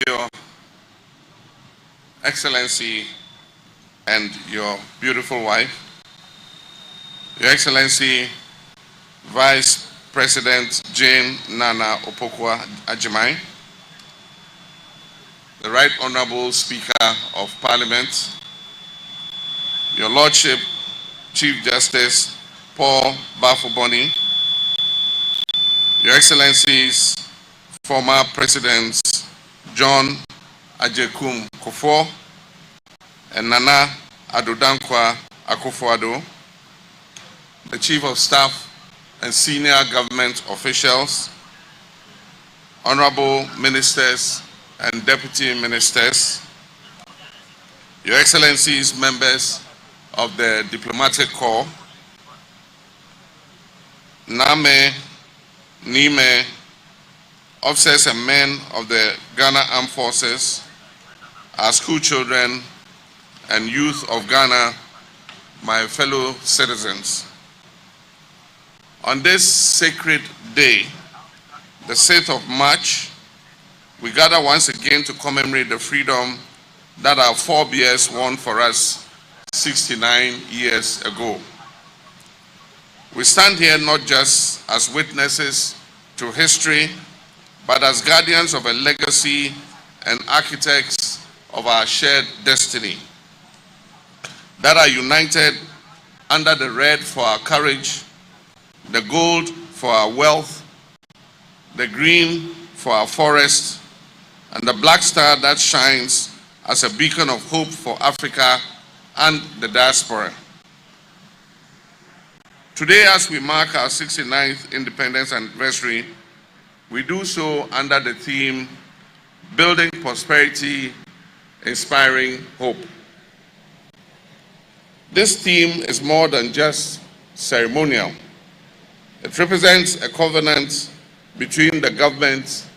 Your Excellency and your beautiful wife, Your Excellency Vice President Jane Nana Opoku Agyeman, the Right Honorable Speaker of Parliament, Your Lordship Chief Justice Paul Bafo-Boni, Your Excellencies former Presidents John Agyekum Kufuor and Nana Addo Dankwa Akufo-Addo, the Chief of Staff and senior government officials, honorable ministers and deputy ministers, Your Excellencies, members of the Diplomatic Corps, Name, Nime, officers and men of the Ghana Armed Forces, our school children and youth of Ghana, my fellow citizens. On this sacred day, the 6th of March, we gather once again to commemorate the freedom that our forebears won for us 69 years ago. We stand here not just as witnesses to history, but as guardians of a legacy and architects of our shared destiny that are united under the red for our courage, the gold for our wealth, the green for our forests, and the black star that shines as a beacon of hope for Africa and the diaspora. Today, as we mark our 69th independence anniversary, we do so under the theme, Building Prosperity, Inspiring Hope. This theme is more than just ceremonial. It represents a covenant between the government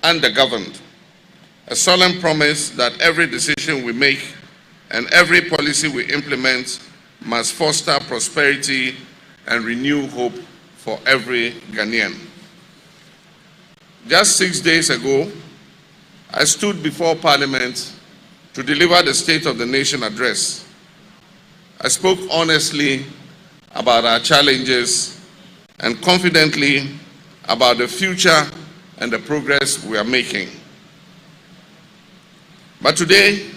and the governed, a solemn promise that every decision we make and every policy we implement must foster prosperity and renew hope for every Ghanaian. Just 6 days ago, I stood before Parliament to deliver the State of the Nation address. I spoke honestly about our challenges and confidently about the future and the progress we are making. But today,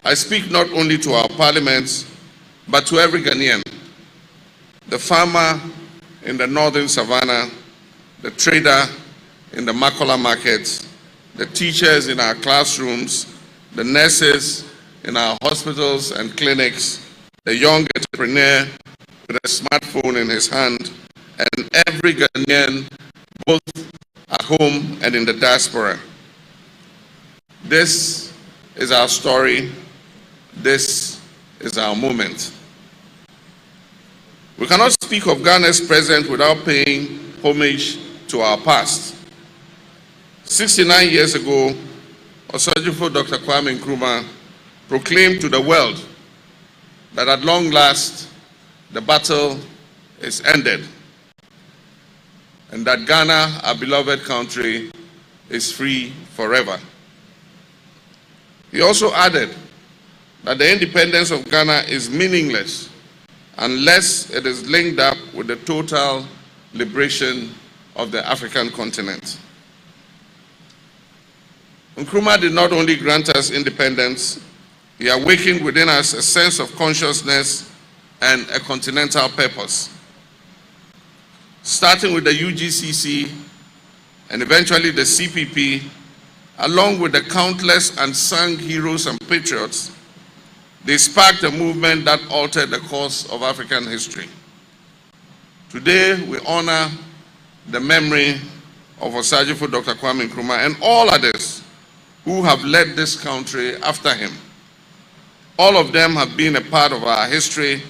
I speak not only to our Parliament, but to every Ghanaian. The farmer in the northern savannah, the trader in the Makola market, the teachers in our classrooms, the nurses in our hospitals and clinics, the young entrepreneur with a smartphone in his hand, and every Ghanaian, both at home and in the diaspora. This is our story. This is our moment. We cannot speak of Ghana's present without paying homage to our past. 69 years ago, Osagyefo Dr. Kwame Nkrumah proclaimed to the world that at long last, the battle is ended, and that Ghana, our beloved country, is free forever. He also added that the independence of Ghana is meaningless unless it is linked up with the total liberation of the African continent. Nkrumah did not only grant us independence, he awakened within us a sense of consciousness and a continental purpose. Starting with the UGCC and eventually the CPP, along with the countless unsung heroes and patriots, they sparked a movement that altered the course of African history. Today, we honor the memory of Osagyefo Dr. Kwame Nkrumah and all others who have led this country after him. All of them have been a part of our history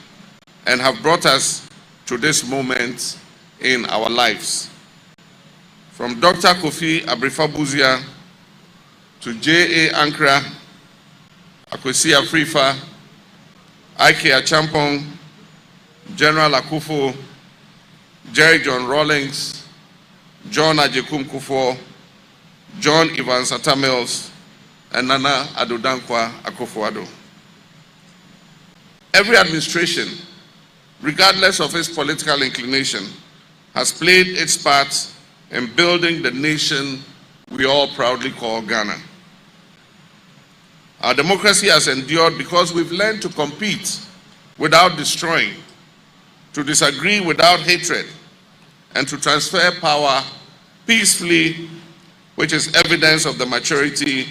and have brought us to this moment in our lives. From Dr. Kofi Abrefa-Busia to J.A. Ankra, Akwesi Afrifa, Ike Achampong, General Akufo, Jerry John Rawlings, John Agyekum Kufuor, John Evans Atta Mills, and Nana Addo Dankwa Akufo-Addo. Every administration, regardless of its political inclination, has played its part in building the nation we all proudly call Ghana. Our democracy has endured because we've learned to compete without destroying, to disagree without hatred, and to transfer power peacefully, which is evidence of the maturity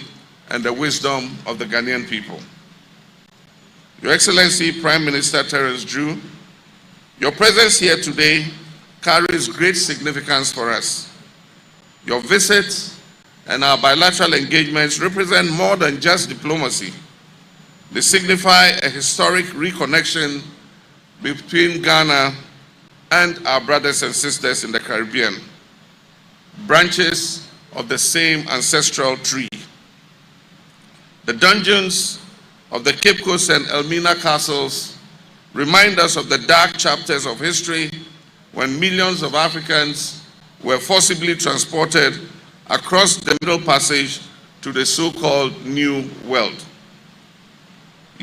and the wisdom of the Ghanaian people. Your Excellency, Prime Minister Terence Drew, your presence here today carries great significance for us. Your visit and our bilateral engagements represent more than just diplomacy. They signify a historic reconnection between Ghana and our brothers and sisters in the Caribbean, branches of the same ancestral tree. The dungeons of the Cape Coast and Elmina castles remind us of the dark chapters of history when millions of Africans were forcibly transported across the Middle Passage to the so-called New World.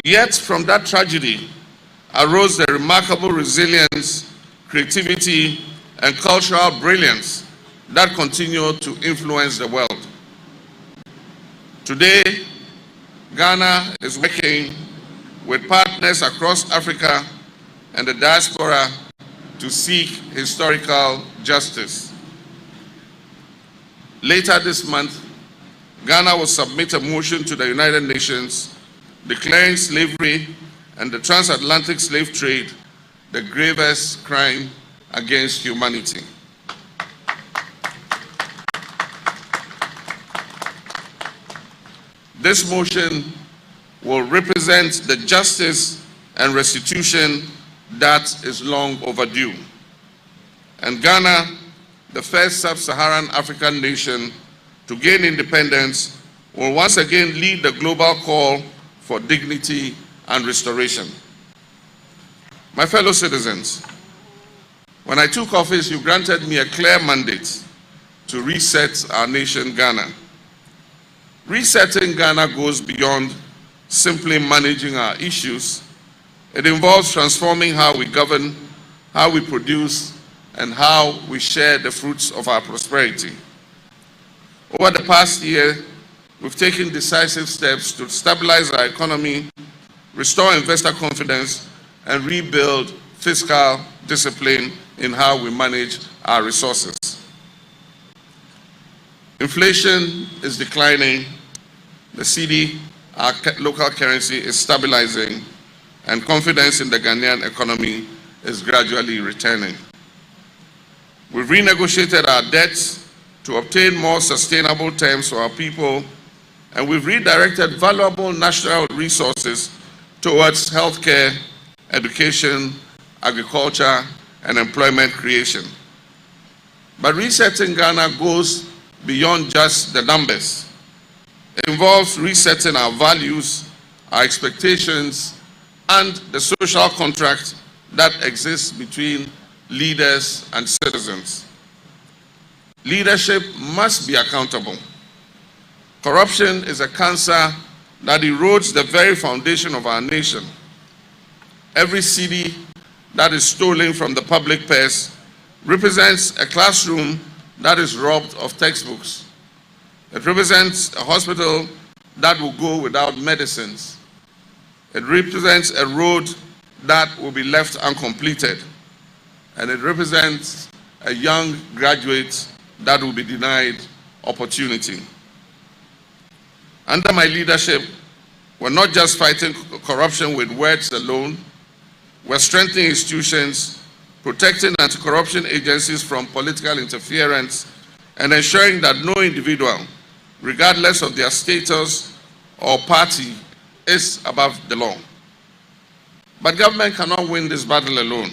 Yet from that tragedy arose the remarkable resilience, creativity, and cultural brilliance that continue to influence the world. Today, Ghana is working with partners across Africa and the diaspora to seek historical justice. Later this month, Ghana will submit a motion to the United Nations declaring slavery and the transatlantic slave trade the gravest crime against humanity. This motion will represent the justice and restitution that is long overdue. And Ghana, the first sub-Saharan African nation to gain independence, will once again lead the global call for dignity and restoration. My fellow citizens, when I took office, you granted me a clear mandate to reset our nation, Ghana. Resetting Ghana goes beyond simply managing our issues. It involves transforming how we govern, how we produce, and how we share the fruits of our prosperity. Over the past year, we've taken decisive steps to stabilize our economy, restore investor confidence, and rebuild fiscal discipline in how we manage our resources. Inflation is declining, the cedi, our local currency, is stabilizing, and confidence in the Ghanaian economy is gradually returning. We've renegotiated our debts to obtain more sustainable terms for our people, and we've redirected valuable national resources towards healthcare, education, agriculture, and employment creation. But resetting Ghana goes beyond just the numbers. It involves resetting our values, our expectations, and the social contract that exists between leaders and citizens. Leadership must be accountable. Corruption is a cancer that erodes the very foundation of our nation. Every cedi that is stolen from the public purse represents a classroom that is robbed of textbooks. It represents a hospital that will go without medicines. It represents a road that will be left uncompleted. And it represents a young graduate that will be denied opportunity. Under my leadership, we're not just fighting corruption with words alone. We're strengthening institutions, protecting anti-corruption agencies from political interference, and ensuring that no individual, regardless of their status or party, is above the law. But government cannot win this battle alone.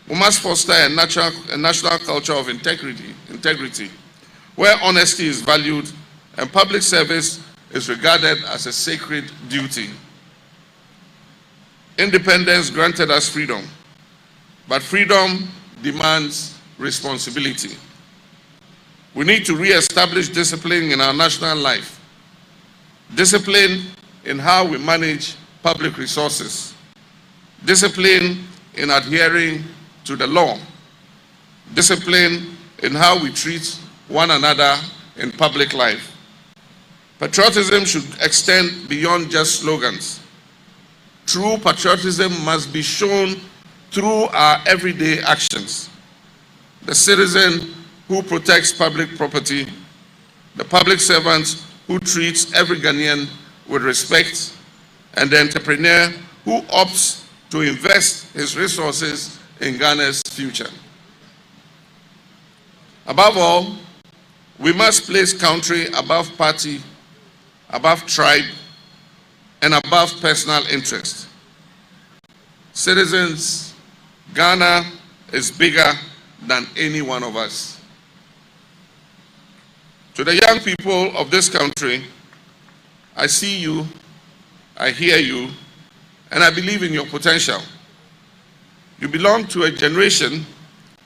We must foster a national culture of integrity, where honesty is valued and public service is regarded as a sacred duty. Independence granted us freedom, but freedom demands responsibility. We need to re-establish discipline in our national life. discipline in how we manage public resources, discipline in adhering to the law, discipline in how we treat one another in public life. Patriotism should extend beyond just slogans. True patriotism must be shown through our everyday actions. The citizen who protects public property, the public servant who treats every Ghanaian with respect, and the entrepreneur who opts to invest his resources in Ghana's future. Above all, we must place country above party, above tribe, and above personal interest. Citizens, Ghana is bigger than any one of us. To the young people of this country, I see you, I hear you, and I believe in your potential. You belong to a generation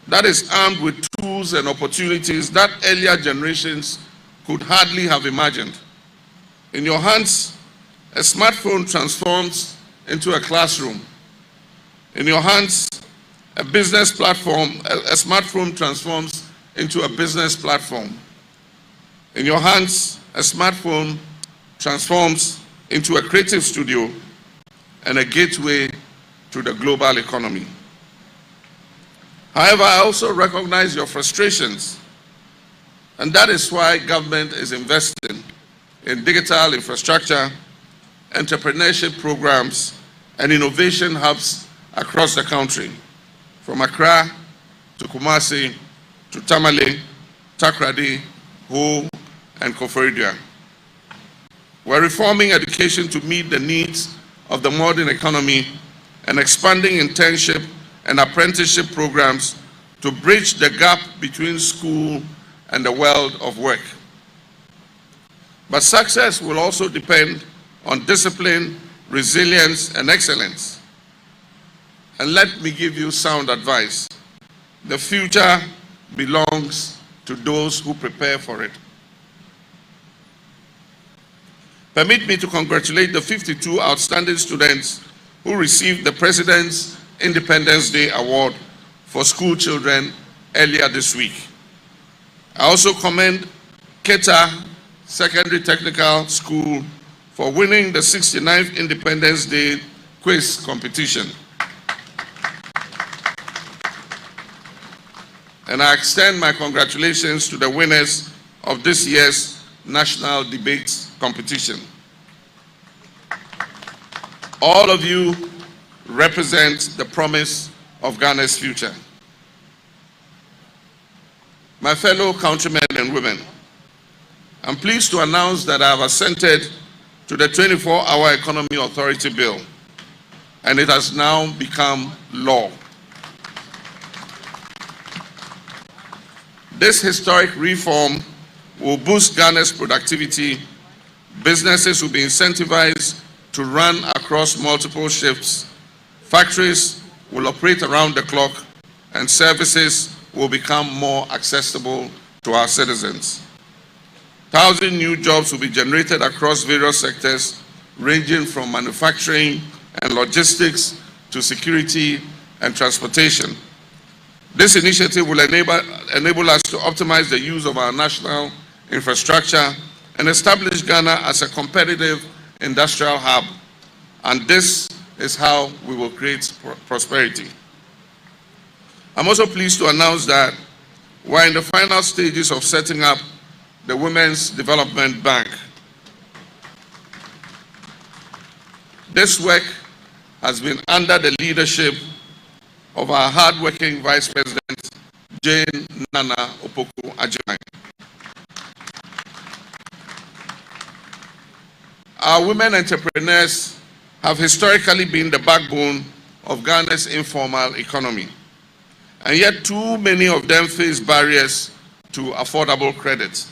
that is armed with tools and opportunities that earlier generations could hardly have imagined. In your hands, a smartphone transforms into a classroom. In your hands, a business platform, a smartphone transforms into a business platform. In your hands, a smartphone transforms into a creative studio and a gateway to the global economy. However, I also recognize your frustrations, and that is why government is investing in digital infrastructure, entrepreneurship programs, and innovation hubs across the country, from Accra to Kumasi to Tamale, Takoradi, Ho, and Koforidua. We're reforming education to meet the needs of the modern economy and expanding internship and apprenticeship programs to bridge the gap between school and the world of work. But success will also depend on discipline, resilience, and excellence. And let me give you sound advice. The future belongs to those who prepare for it. Permit me to congratulate the 52 outstanding students who received the President's Independence Day Award for school children earlier this week. I also commend Keta Secondary Technical School for winning the 69th Independence Day quiz competition. And I extend my congratulations to the winners of this year's National Debates competition. All of you represent the promise of Ghana's future. My fellow countrymen and women, I'm pleased to announce that I have assented to the 24-Hour Economy Authority Bill, and it has now become law. This historic reform will boost Ghana's productivity. Businesses will be incentivized to run across multiple shifts. Factories will operate around the clock, and services will become more accessible to our citizens. 1,000 new jobs will be generated across various sectors, ranging from manufacturing and logistics to security and transportation. This initiative will enable us to optimize the use of our national infrastructure and establish Ghana as a competitive industrial hub. And this is how we will create prosperity. I'm also pleased to announce that we're in the final stages of setting up the Women's Development Bank. This work has been under the leadership of our hardworking Vice President, Jane Nana Opoku Agyemang. Our women entrepreneurs have historically been the backbone of Ghana's informal economy, and yet too many of them face barriers to affordable credit.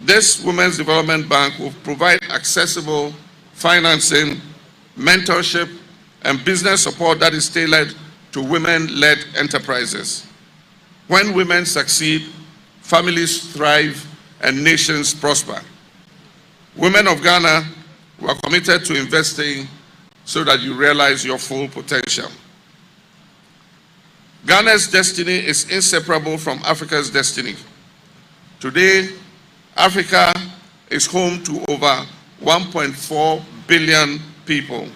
This Women's Development Bank will provide accessible financing, mentorship, and business support that is tailored to women-led enterprises. When women succeed, families thrive and nations prosper. Women of Ghana, we are committed to investing so that you realize your full potential. Ghana's destiny is inseparable from Africa's destiny. Today, Africa is home to over 1.4 billion people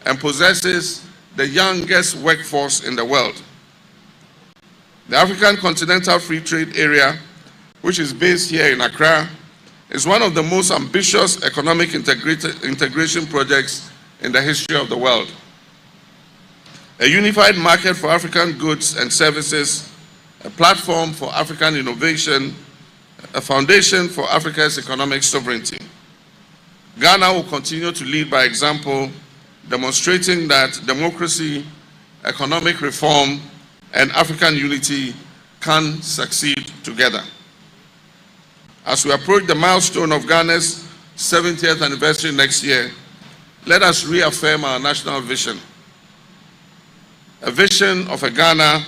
and possesses the youngest workforce in the world. The African Continental Free Trade Area, which is based here in Accra, is one of the most ambitious economic integration projects in the history of the world. A unified market for African goods and services, a platform for African innovation, a foundation for Africa's economic sovereignty. Ghana will continue to lead by example, demonstrating that democracy, economic reform, and African unity can succeed together. As we approach the milestone of Ghana's 70th anniversary next year, let us reaffirm our national vision. A vision of a Ghana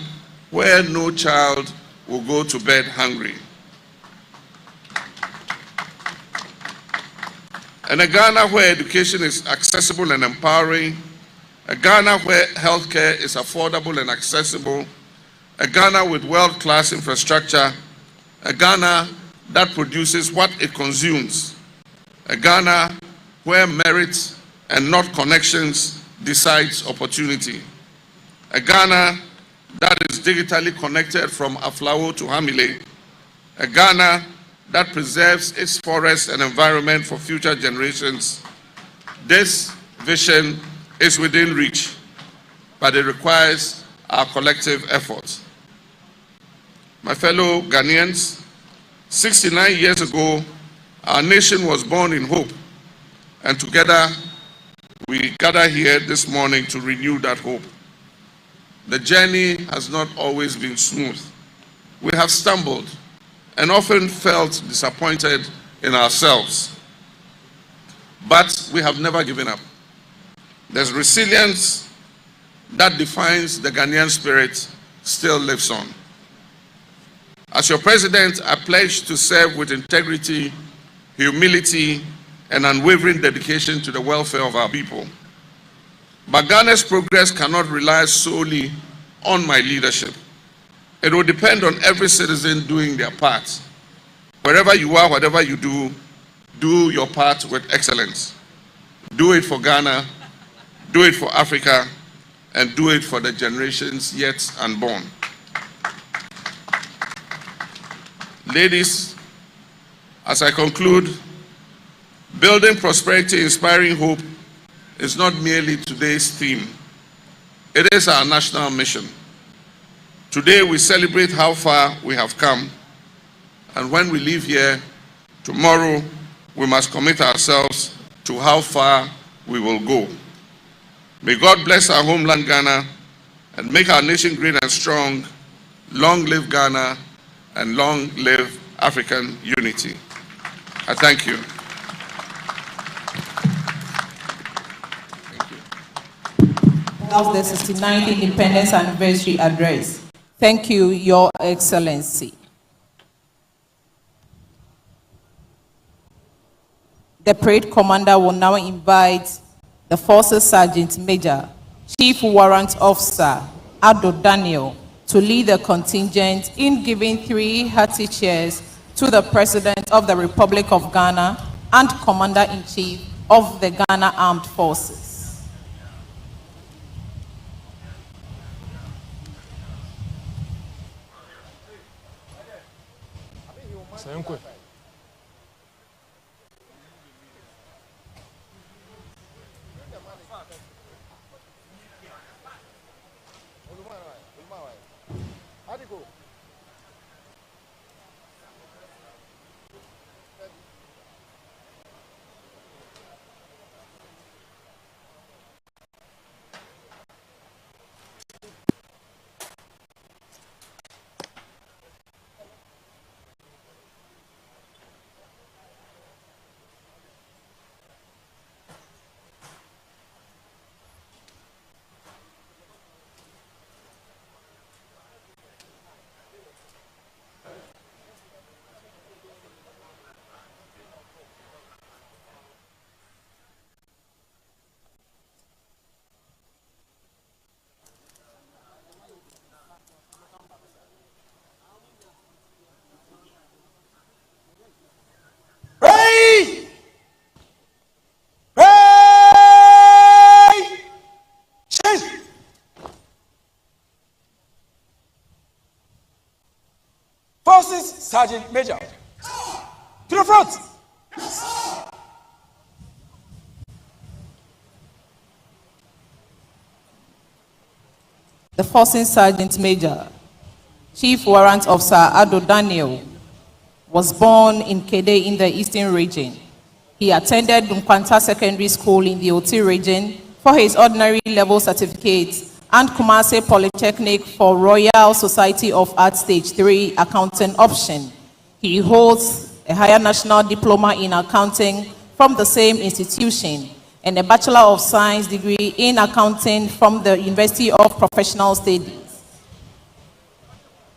where no child will go to bed hungry. And a Ghana where education is accessible and empowering, a Ghana where healthcare is affordable and accessible, a Ghana with world-class infrastructure, a Ghana that produces what it consumes, a Ghana where merit and not connections decides opportunity, a Ghana that is digitally connected from Aflao to Hamile, a Ghana that preserves its forests and environment for future generations. This vision is within reach, but it requires our collective efforts. My fellow Ghanaians, 69 years ago, our nation was born in hope, and together we gather here this morning to renew that hope. The journey has not always been smooth. We have stumbled and often felt disappointed in ourselves, but we have never given up. There's resilience that defines the Ghanaian spirit still lives on. As your president, I pledge to serve with integrity, humility, and unwavering dedication to the welfare of our people. But Ghana's progress cannot rely solely on my leadership. It will depend on every citizen doing their part. Wherever you are, whatever you do your part with excellence. Do it for Ghana, do it for Africa, and do it for the generations yet unborn. Ladies, as I conclude, building prosperity, inspiring hope is not merely today's theme. It is our national mission. Today we celebrate how far we have come, and when we leave here, tomorrow we must commit ourselves to how far we will go. May God bless our homeland Ghana and make our nation great and strong. Long live Ghana and long live African unity. I thank you. Of the 69th Independence Anniversary Address. Thank you, Your Excellency. The parade commander will now invite the Forces Sergeant Major, Chief Warrant Officer, Ado Daniel, to lead the contingent in giving 3 hearty cheers to the President of the Republic of Ghana and Commander-in-Chief of the Ghana Armed Forces. Sergeant Major. To the front. The Forcing Sergeant Major, Chief Warrant Officer Ado Daniel, was born in Kede in the Eastern Region. He attended Nkwanta Secondary School in the Oti region for his ordinary level certificate and Kumasi Polytechnic for Royal Society of Arts Stage 3 accounting option. He holds a higher national diploma in accounting from the same institution and a Bachelor of Science degree in accounting from the University of Professional Studies.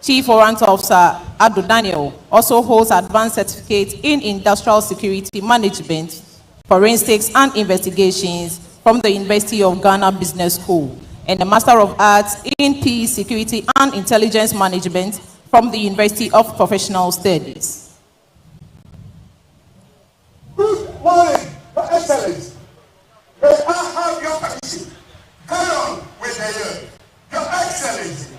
Chief Warrant Officer Ado Daniel also holds advanced certificate in industrial security management, forensics and investigations from the University of Ghana Business School and a Master of Arts in Peace, Security and Intelligence Management from the University of Professional Studies. Good morning, Your Excellency. May I have your permission? Carry on with the year. Your Excellency.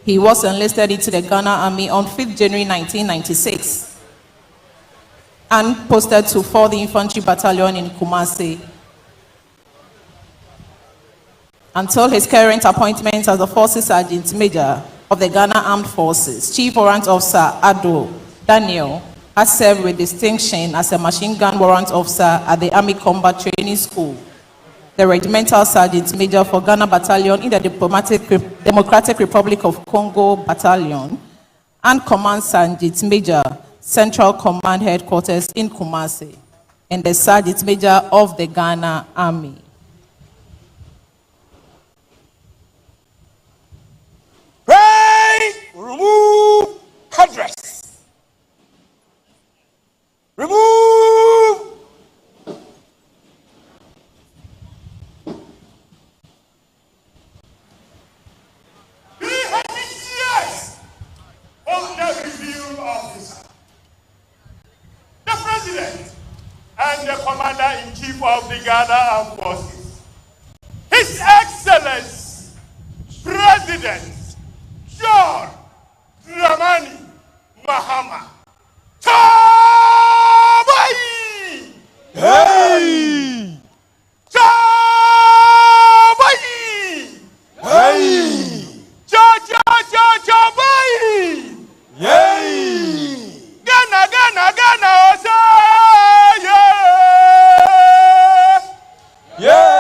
He was enlisted into the Ghana Army on 5th January 1996 and posted to 4th Infantry Battalion in Kumasi until his current appointment as the Forces Sergeant Major of the Ghana Armed Forces. Chief Warrant Officer Ado Daniel has served with distinction as a machine gun warrant officer at the Army Combat Training School, the Regimental Sergeant Major for Ghana Battalion in the Democratic Republic of Congo Battalion, and Command Sergeant Major, Central Command Headquarters in Kumasi, and the Sergeant Major of the Ghana Army. Pray, remove headdress. Remove. Yes, on the review officer, the President and the Commander-in-Chief of the Ghana Armed Forces, His Excellency, President John Dramani Mahama. Tabai! Hey! Tabai! Hey! Tabai! Yay! Ghana, Ghana, Ghana, Osa! Yeah! Yeah!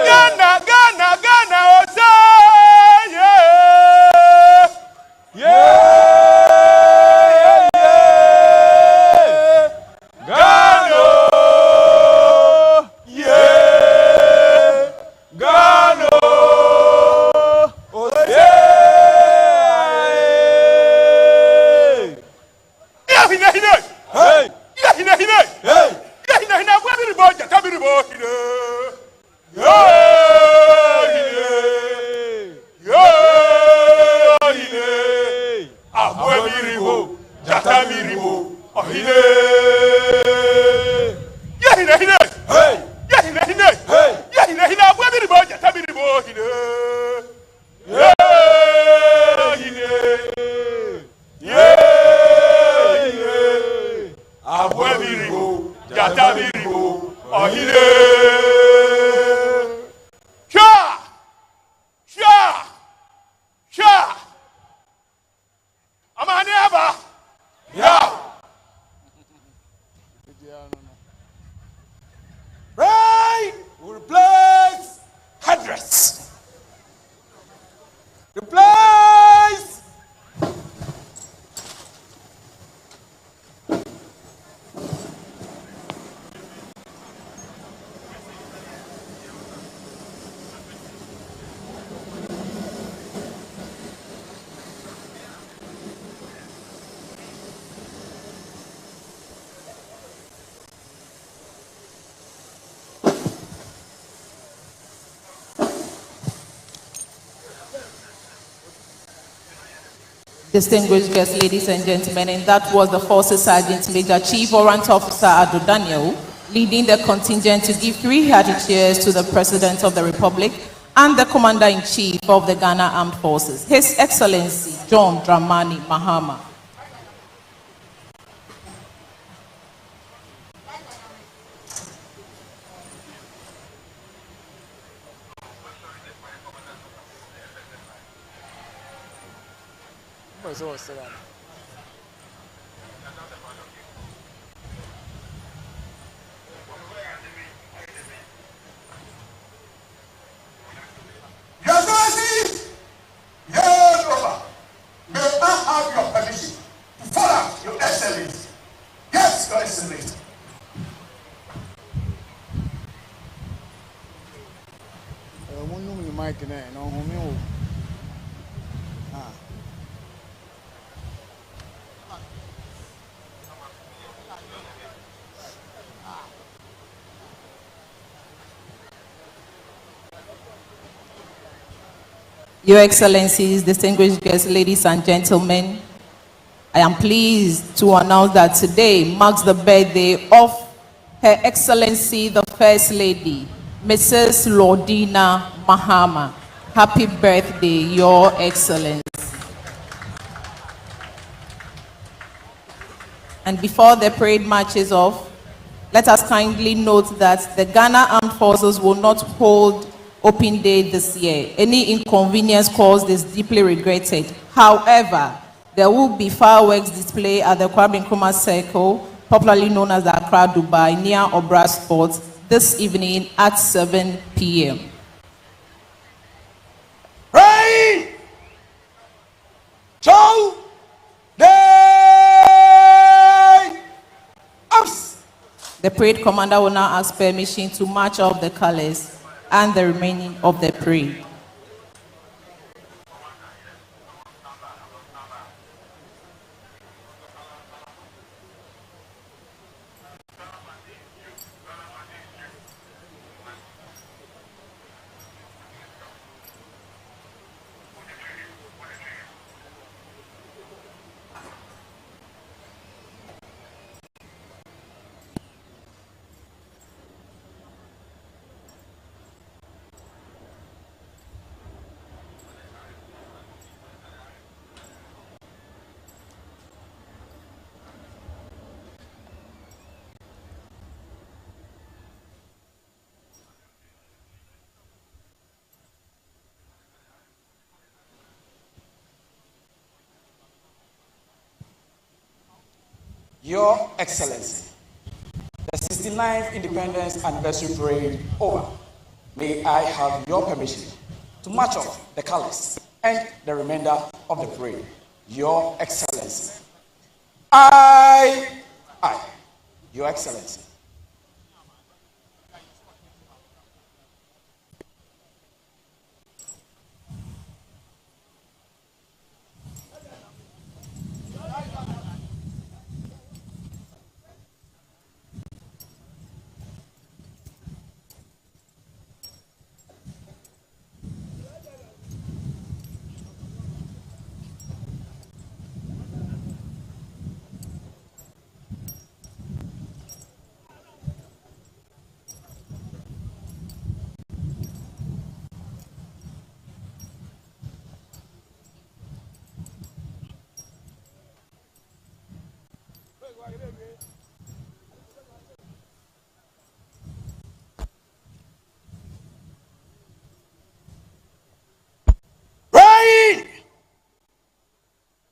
Ghana, Ghana, Ghana, Osa! Yeah! Yeah! Ghana! Yeah! Ghana! Oh, yeah! Hey! Right! We'll replace headdress. Replace. Distinguished guests, ladies and gentlemen, and that was the Forces Sergeant Major Chief Warrant Officer Ado Daniel, leading the contingent to give 3 hearty cheers to the President of the Republic and the Commander-in-Chief of the Ghana Armed Forces, His Excellency John Dramani Mahama. Your Excellency, hand over. May I have your permission to follow Your Excellency? Yes, Your Excellency. Your Excellencies, distinguished guests, ladies and gentlemen, I am pleased to announce that today marks the birthday of Her Excellency the First Lady, Mrs. Lordina Mahama. Happy birthday, Your Excellency. And before the parade marches off, let us kindly note that the Ghana Armed Forces will not hold Open Day this year. Any inconvenience caused is deeply regretted. However, there will be fireworks display at the Kwame Nkrumah Circle, popularly known as the Accra Dubai, near Obra Sports, this evening at 7 p.m. Right. Show. Day. Ups. The parade commander will now ask permission to march off the colors and the remaining of the parade. Your Excellency, the 69th Independence Anniversary Parade over. May I have your permission to march off the colors and the remainder of the parade? Your Excellency. I, Your Excellency.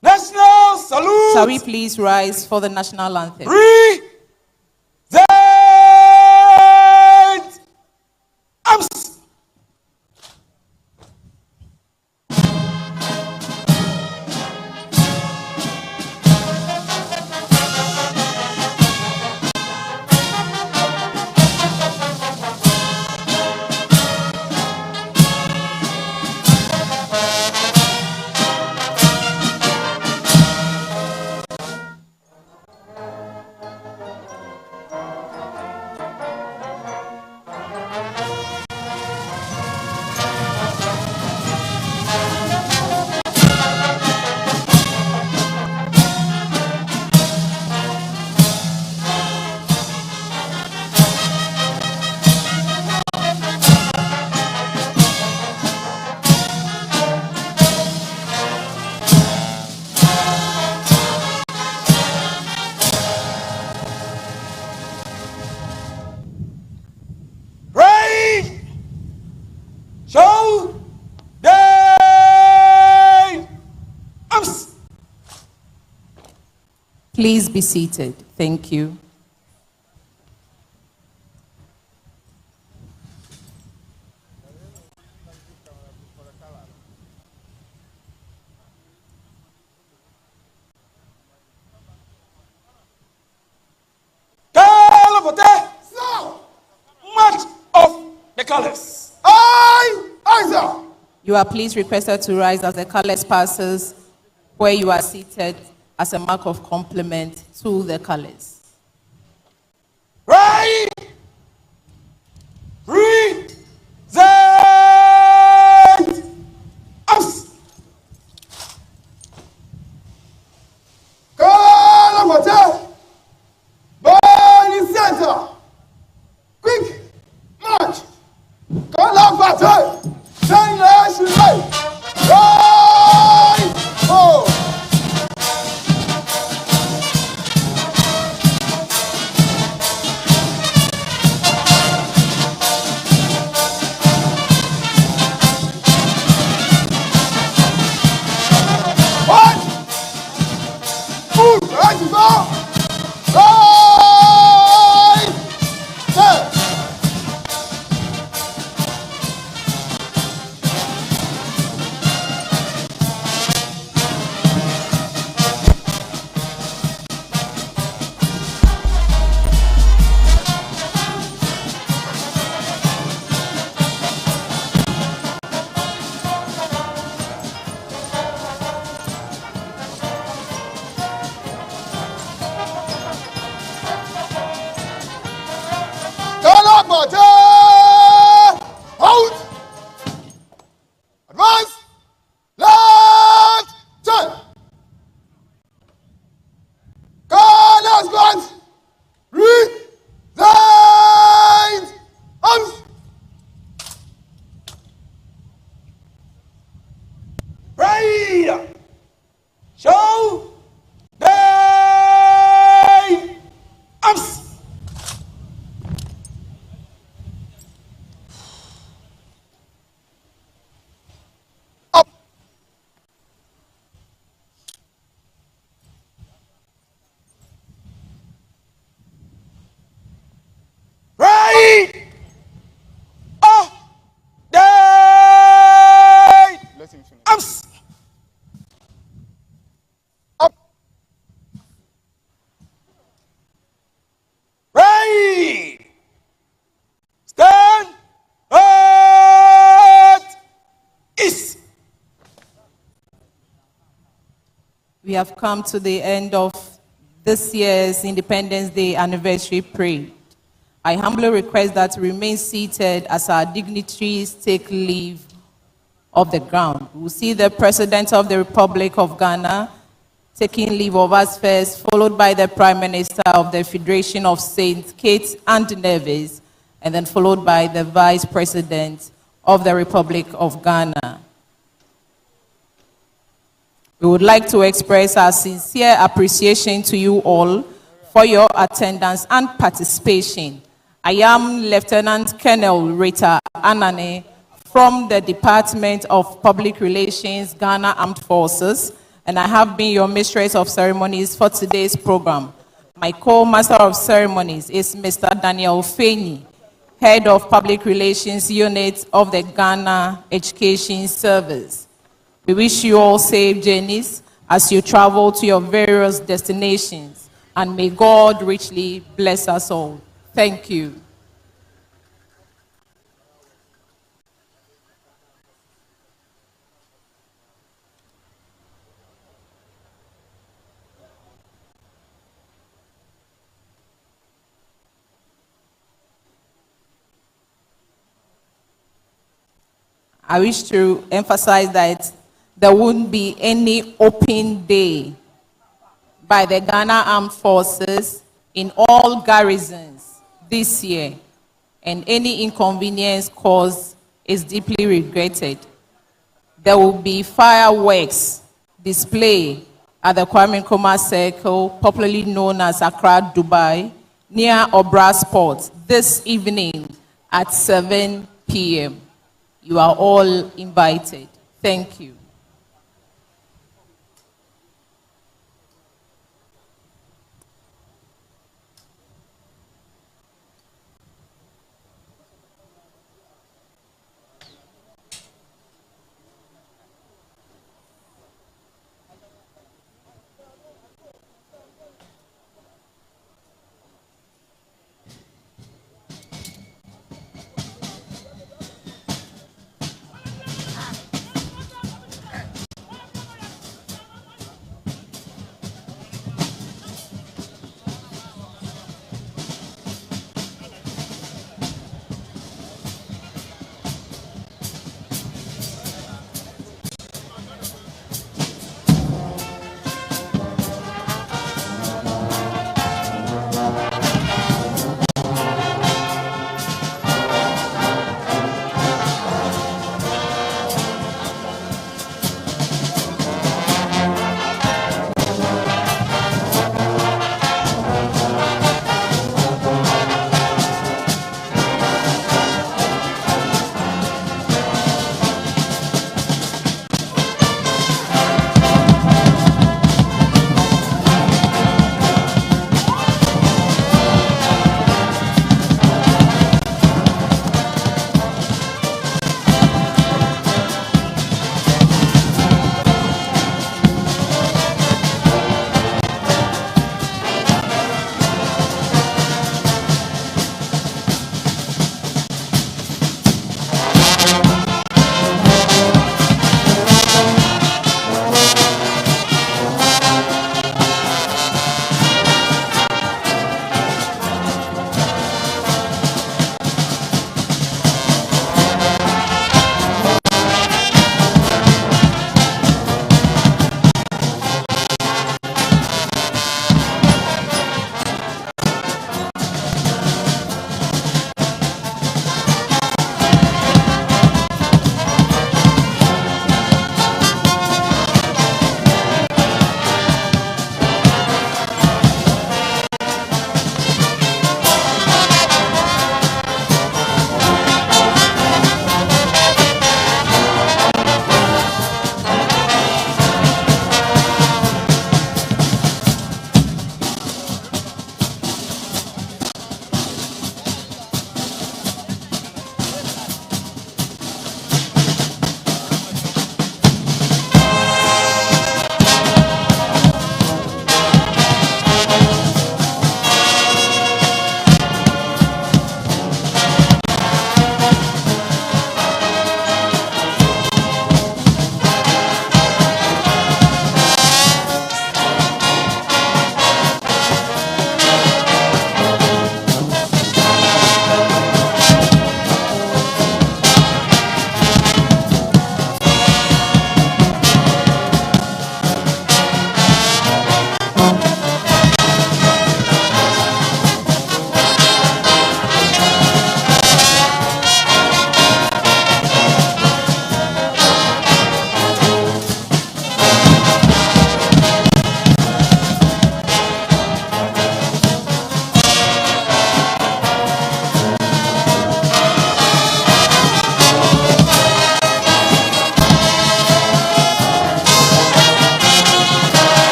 National salute. Shall we please rise for the national anthem? Present. Arms. Please be seated. Thank you. March of the colors. I, You are please requested to rise as the colors passes where you are seated as a mark of compliment to the colors. Right. Present. Us. Kalamata, Bani Center, quick march, Kalamata, Send Light, right, oh. One, two, right, there. Kalamata, out, advance, left, turn. Colors guns, read, lines, arms. Right. Show. Day. Arms. Up. Right. Up. Day. Let him finish. Arms. Up. Right. Stand. At east. We have come to the end of this year's Independence Day anniversary parade. I humbly request that we remain seated as our dignitaries take leave of the ground. We will see the President of the Republic of Ghana taking leave of us first, followed by the Prime Minister of the Federation of St. Kitts and Nevis, and then followed by the Vice President of the Republic of Ghana. We would like to express our sincere appreciation to you all for your attendance and participation. I am Lieutenant Colonel Rita Anane from the Department of Public Relations, Ghana Armed Forces, and I have been your Mistress of Ceremonies for today's program. My co-Master of Ceremonies is Mr. Daniel Feni, Head of Public Relations Unit of the Ghana Education Service. We wish you all safe journeys as you travel to your various destinations, and may God richly bless us all. Thank you. I wish to emphasize that there won't be any open day by the Ghana Armed Forces in all garrisons this year, and any inconvenience caused is deeply regretted. There will be fireworks display at the Kwame Nkrumah Circle, popularly known as Accra, Dubai, near Obra Sports this evening at 7 p.m. You are all invited. Thank you.